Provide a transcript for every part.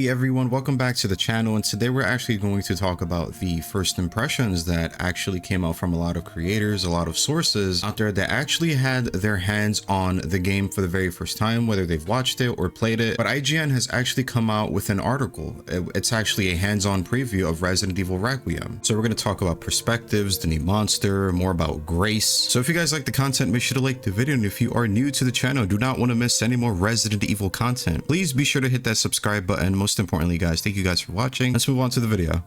Hey everyone, welcome back to the channel, and today we're actually going to talk about the first impressions that actually came out from a lot of creators, a lot of sources out there that actually had their hands on the game for the very first time, whether they've watched it or played it. But IGN has actually come out with an article. It's actually a hands-on preview of Resident Evil Requiem. So we're going to talk about perspectives, the new monster, more about Grace. So if you guys like the content, make sure to like the video, and if you are new to the channel, do not want to miss any more Resident Evil content, please be sure to hit that subscribe button. Most importantly, guys, thank you guys for watching. Let's move on to the video.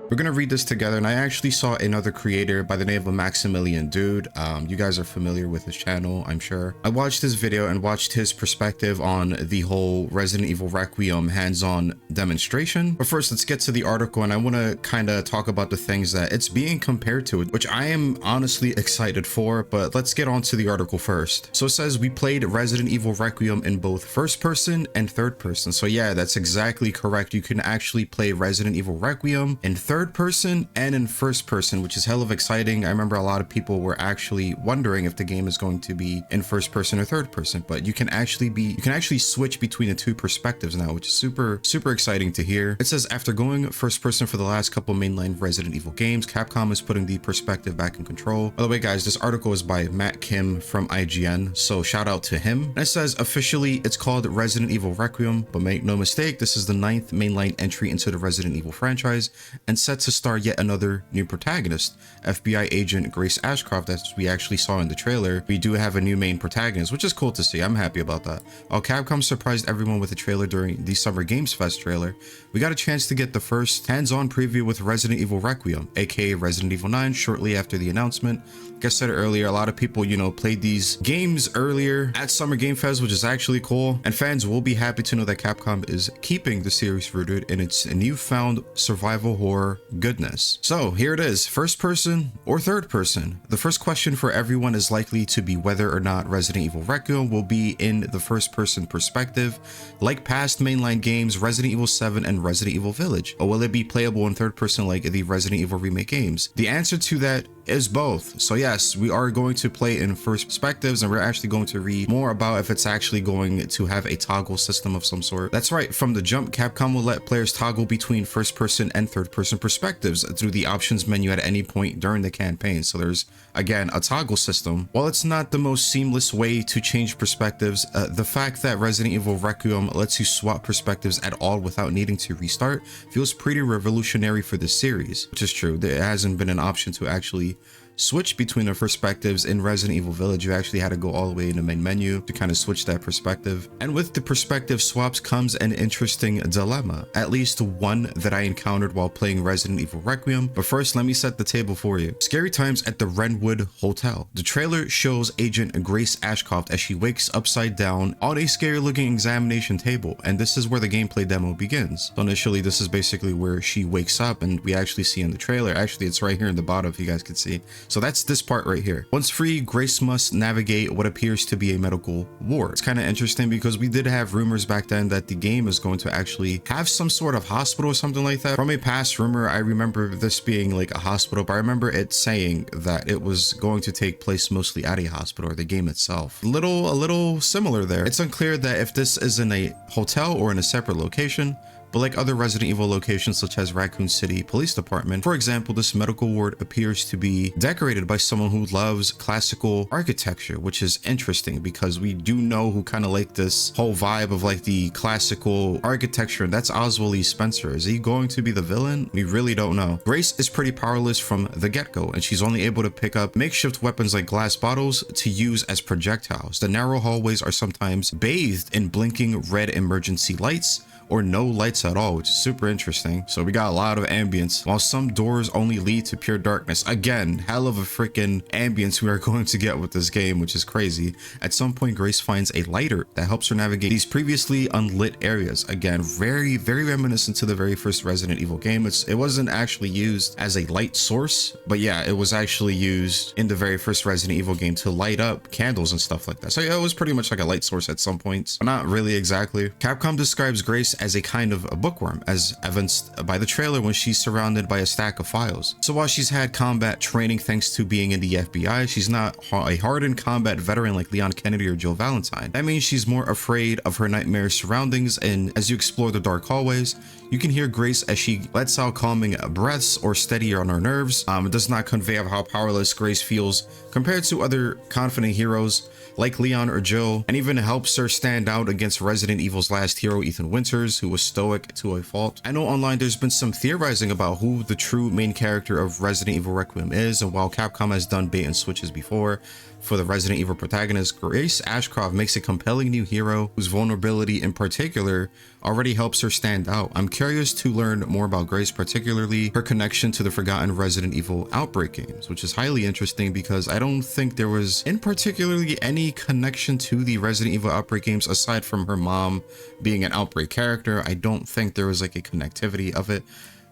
We're gonna read this together, and I actually saw another creator by the name of Maximilian Dude. You guys are familiar with his channel, I'm sure. I watched his video and watched his perspective on the whole Resident Evil Requiem hands-on demonstration. But first, let's get to the article, and I want to kind of talk about the things that it's being compared to, which I am honestly excited for. But let's get on to the article first. So it says we played Resident Evil Requiem in both first person and third person. So yeah, that's exactly correct. You can actually play Resident Evil Requiem in third person and in first person, which is hell of exciting. I remember a lot of people were actually wondering if the game is going to be in first person or third person, but you can actually switch between the two perspectives now, which is super exciting to hear. It says after going first person for the last couple mainline Resident Evil games, Capcom is putting the perspective back in control. By the way, guys, this article is by Matt Kim from IGN, so shout out to him. And it says officially it's called Resident Evil Requiem, but make no mistake, this is the 9th mainline entry into the Resident Evil franchise and set to star yet another new protagonist, FBI agent Grace Ashcroft, as we actually saw in the trailer. We do have a new main protagonist, which is cool to see. I'm happy about that. While Capcom surprised everyone with a trailer during the Summer Games Fest trailer, we got a chance to get the first hands-on preview with Resident Evil Requiem, aka Resident Evil 9, shortly after the announcement. Like I said earlier, a lot of people, played these games earlier at Summer Game Fest, which is actually cool, and fans will be happy to know that Capcom is keeping the series rooted in its newfound survival horror goodness. So here it is, first person or third person. The first question for everyone is likely to be whether or not Resident Evil Requiem will be in the first person perspective like past mainline games Resident Evil 7 and Resident Evil Village, or will it be playable in third person like the Resident Evil remake games? The answer to that is both. So yes, we are going to play in first perspectives, and we're actually going to read more about if it's actually going to have a toggle system of some sort. That's right, from the jump, Capcom will let players toggle between first person and third person perspectives through the options menu at any point during the campaign. So there's, again, a toggle system. While it's not the most seamless way to change perspectives, the fact that Resident Evil Requiem lets you swap perspectives at all without needing to restart feels pretty revolutionary for this series, which is true. There hasn't been an option to actually switch between the perspectives in Resident Evil Village. You actually had to go all the way in the main menu to kind of switch that perspective. And with the perspective swaps comes an interesting dilemma, at least one that I encountered while playing Resident Evil Requiem. But first, let me set the table for you. Scary times at the Renwood Hotel. The trailer shows Agent Grace Ashcroft as she wakes upside down on a scary looking examination table, and this is where the gameplay demo begins. So initially, this is basically where she wakes up, and we actually see in the trailer, actually it's right here in the bottom if you guys can see. So that's this part right here. Once free, Grace must navigate what appears to be a medical ward. It's kind of interesting because we did have rumors back then that the game is going to actually have some sort of hospital or something like that. From a past rumor, I remember this being like a hospital, but I remember it saying that it was going to take place mostly at a hospital, or the game itself. A little similar there. It's unclear that if this is in a hotel or in a separate location, but like other Resident Evil locations such as Raccoon City Police Department, for example, this medical ward appears to be decorated by someone who loves classical architecture, which is interesting because we do know who kind of like this whole vibe of like the classical architecture, and that's Oswald E. Spencer. Is he going to be the villain? We really don't know. Grace is pretty powerless from the get-go, and she's only able to pick up makeshift weapons like glass bottles to use as projectiles. The narrow hallways are sometimes bathed in blinking red emergency lights, or no lights at all, which is super interesting. So we got a lot of ambience, while some doors only lead to pure darkness. Again, hell of a freaking ambience we are going to get with this game, which is crazy. At some point, Grace finds a lighter that helps her navigate these previously unlit areas. Again, very reminiscent to the very first Resident Evil game. It wasn't actually used as a light source, but yeah, it was actually used in the very first Resident Evil game to light up candles and stuff like that. So yeah, it was pretty much like a light source at some points, but not really exactly. Capcom describes Grace as a kind of a bookworm, as evidenced by the trailer when she's surrounded by a stack of files. So while she's had combat training thanks to being in the FBI, she's not a hardened combat veteran like Leon Kennedy or Jill Valentine. That means she's more afraid of her nightmarish surroundings, and as you explore the dark hallways, you can hear Grace as she lets out calming breaths or steadier on her nerves. It does not convey of how powerless Grace feels compared to other confident heroes like Leon or Jill, and even helps her stand out against Resident Evil's last hero, Ethan Winters, who was stoic to a fault. I know online there's been some theorizing about who the true main character of Resident Evil Requiem is, and while Capcom has done bait and switches before for the Resident Evil protagonist, Grace Ashcroft makes a compelling new hero whose vulnerability in particular already helps her stand out. I'm curious to learn more about Grace, particularly her connection to the forgotten Resident Evil Outbreak games, which is highly interesting because I don't think there was in particularly any connection to the Resident Evil Outbreak games aside from her mom being an Outbreak character. I don't think there was like a connectivity of it.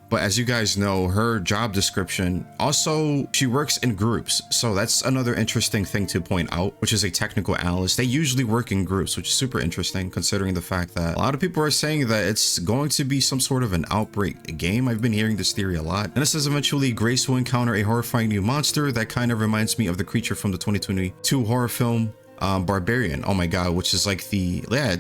But as you guys know, her job description, also she works in groups. So that's another interesting thing to point out, which is a technical analyst. They usually work in groups, which is super interesting considering the fact that a lot of people are saying that it's going to be some sort of an Outbreak game. I've been hearing this theory a lot. And it says eventually Grace will encounter a horrifying new monster that kind of reminds me of the creature from the 2022 horror film Barbarian. Oh my god, which is like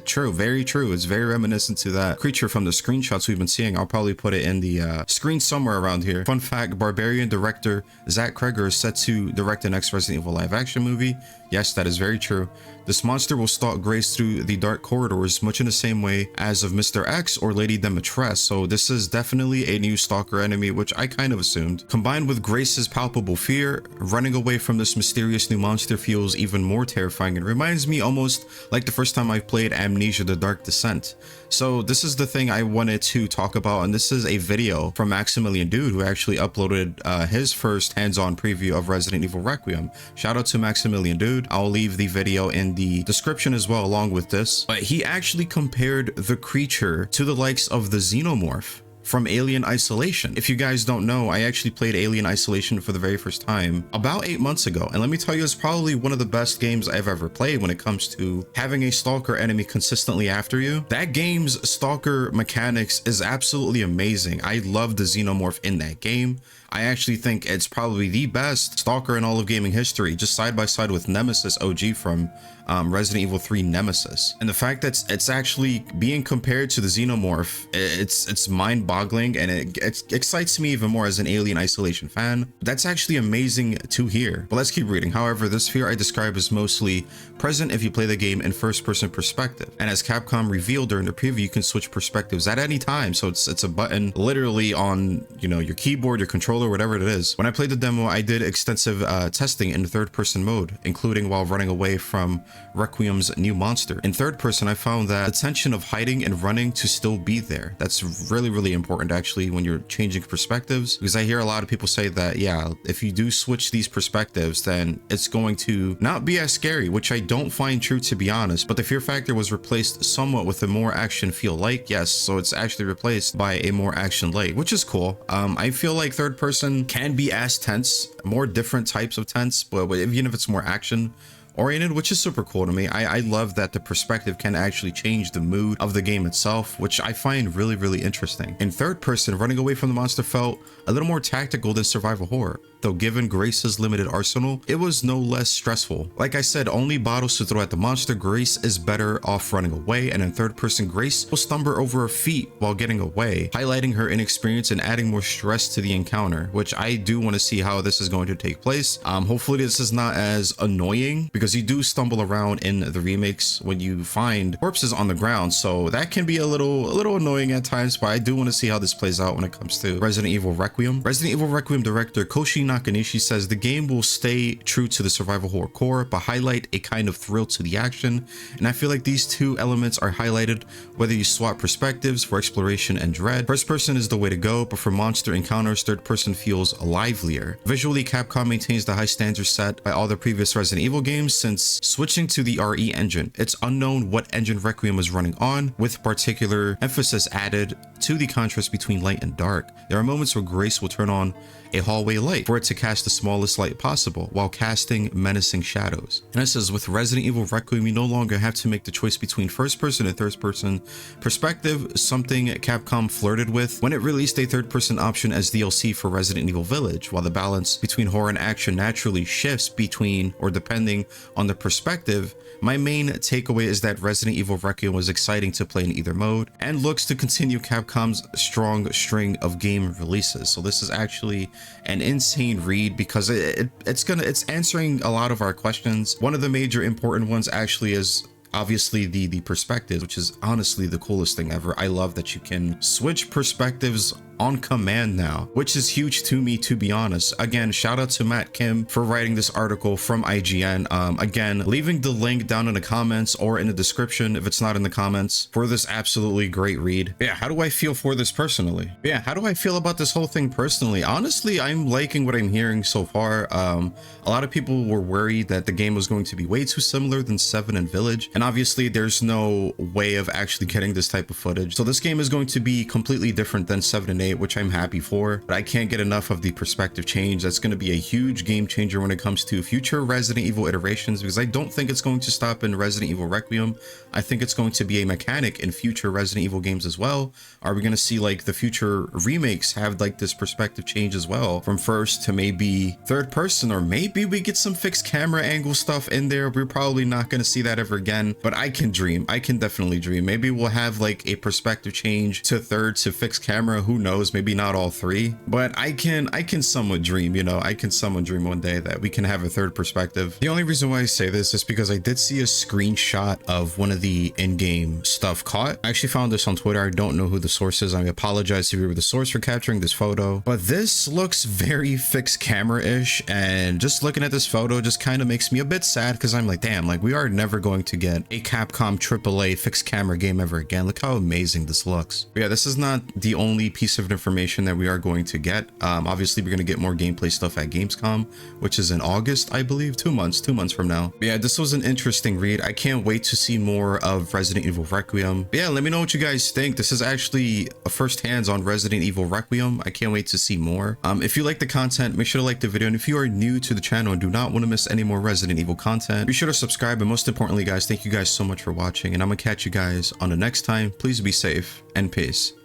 true, very true. It's very reminiscent to that creature from the screenshots we've been seeing. I'll probably put it in the screen somewhere around here. Fun fact, Barbarian director Zach Kreger is set to direct the next Resident Evil live action movie. Yes, that is very true. This monster will stalk Grace through the dark corridors, much in the same way as of Mr. X or Lady Demetress. So this is definitely a new stalker enemy, which I kind of assumed. Combined with Grace's palpable fear, running away from this mysterious new monster feels even more terrifying. It reminds me almost like the first time I played Amnesia: The Dark Descent. So this is the thing I wanted to talk about, and this is a video from Maximilian Dude, who actually uploaded his first hands-on preview of Resident Evil Requiem. Shout out to Maximilian Dude. I'll leave the video in the description as well along with this. But he actually compared the creature to the likes of the Xenomorph from Alien Isolation. If you guys don't know, I actually played Alien Isolation for the very first time about 8 months ago, and let me tell you, it's probably one of the best games I've ever played when it comes to having a stalker enemy consistently after you. That game's stalker mechanics is absolutely amazing. I love the Xenomorph in that game. I actually think it's probably the best stalker in all of gaming history, just side by side with Nemesis OG from Resident Evil 3 Nemesis. And the fact that it's actually being compared to the Xenomorph, it's mind-boggling, and it excites me even more as an Alien Isolation fan. That's actually amazing to hear. But let's keep reading. However, this fear I describe is mostly present if you play the game in first-person perspective. And as Capcom revealed during the preview, you can switch perspectives at any time. So it's a button literally on, you know, your keyboard, your controller, whatever it is. When I played the demo, I did extensive testing in third-person mode, including while running away from Requiem's new monster. In third person, I found that the tension of hiding and running to still be there. That's really, really important actually when you're changing perspectives, because I hear a lot of people say that, yeah, if you do switch these perspectives, then it's going to not be as scary, which I don't find true, to be honest. But the fear factor was replaced somewhat with a more action feel like. Yes, so it's actually replaced by a more action light, which is cool. I feel like third person can be as tense, more different types of tense, but even if it's more action oriented, which is super cool to me. I love that the perspective can actually change the mood of the game itself, which I find really, really interesting. In third person, running away from the monster felt a little more tactical than survival horror. Though given Grace's limited arsenal, it was no less stressful. Like I said, only bottles to throw at the monster, Grace is better off running away, and in third person, Grace will stumble over her feet while getting away, highlighting her inexperience and adding more stress to the encounter, which I do want to see how this is going to take place. Hopefully this is not as annoying, because you do stumble around in the remakes when you find corpses on the ground, so that can be a little annoying at times, but I do want to see how this plays out when it comes to Resident Evil Requiem. Resident Evil Requiem director Koshi Nakanishi says the game will stay true to the survival horror core, but highlight a kind of thrill to the action, and I feel like these two elements are highlighted whether you swap perspectives for exploration and dread. First person is the way to go, but for monster encounters, third person feels livelier. Visually, Capcom maintains the high standards set by all the previous Resident Evil games since switching to the RE engine. It's unknown what engine Requiem was running on, with particular emphasis added to the contrast between light and dark. There are moments where Grace will turn on a hallway light for it to cast the smallest light possible while casting menacing shadows. And it says, with Resident Evil Requiem, you no longer have to make the choice between first person and third person perspective, something Capcom flirted with when it released a third person option as DLC for Resident Evil Village. While the balance between horror and action naturally shifts between or depending on the perspective, my main takeaway is that Resident Evil Requiem was exciting to play in either mode and looks to continue Capcom's strong string of game releases. So this is actually an insane read because it's answering a lot of our questions. One of the major important ones actually is obviously the perspective, which is honestly the coolest thing ever. I love that you can switch perspectives on command now, which is huge to me, to be honest. Again, shout out to Matt Kim for writing this article from IGN. Again, leaving the link down in the comments or in the description if it's not in the comments for this absolutely great read. Yeah, how do I feel for this personally? Yeah, how do I feel about this whole thing personally? Honestly, I'm liking what I'm hearing so far. A lot of people were worried that the game was going to be way too similar than 7 and Village, and obviously there's no way of actually getting this type of footage. So this game is going to be completely different than 7 and 8, which I'm happy for, but I can't get enough of the perspective change. That's going to be a huge game changer when it comes to future Resident Evil iterations, because I don't think it's going to stop in Resident Evil Requiem. I think it's going to be a mechanic in future Resident Evil games as well. Are we going to see like the future remakes have like this perspective change as well, from first to maybe third person, or maybe we get some fixed camera angle stuff in there? We're probably not going to see that ever again, but I can dream. I can definitely dream. Maybe we'll have like a perspective change to third to fixed camera. Who knows? Maybe not all three, but I can somewhat dream, you know, I can somewhat dream one day that we can have a third perspective. The only reason why I say this is because I did see a screenshot of one of the in-game stuff caught. I actually found this on Twitter. I don't know who the source is. I apologize if you were the source for capturing this photo, but this looks very fixed camera-ish, and just looking at this photo just kind of makes me a bit sad, because I'm like, damn, like we are never going to get a Capcom AAA fixed camera game ever again. Look how amazing this looks. But yeah, this is not the only piece of information that we are going to get. Obviously we're going to get more gameplay stuff at Gamescom, which is in August, I believe. 2 months from now. But yeah, this was an interesting read. I can't wait to see more of Resident Evil Requiem. But yeah, let me know what you guys think. This is actually a first hands on Resident Evil Requiem. I can't wait to see more. If you like the content, make sure to like the video, and if you are new to the channel and do not want to miss any more Resident Evil content, be sure to subscribe. And most importantly, guys, thank you guys so much for watching, and I'm gonna catch you guys on the next time. Please be safe and peace.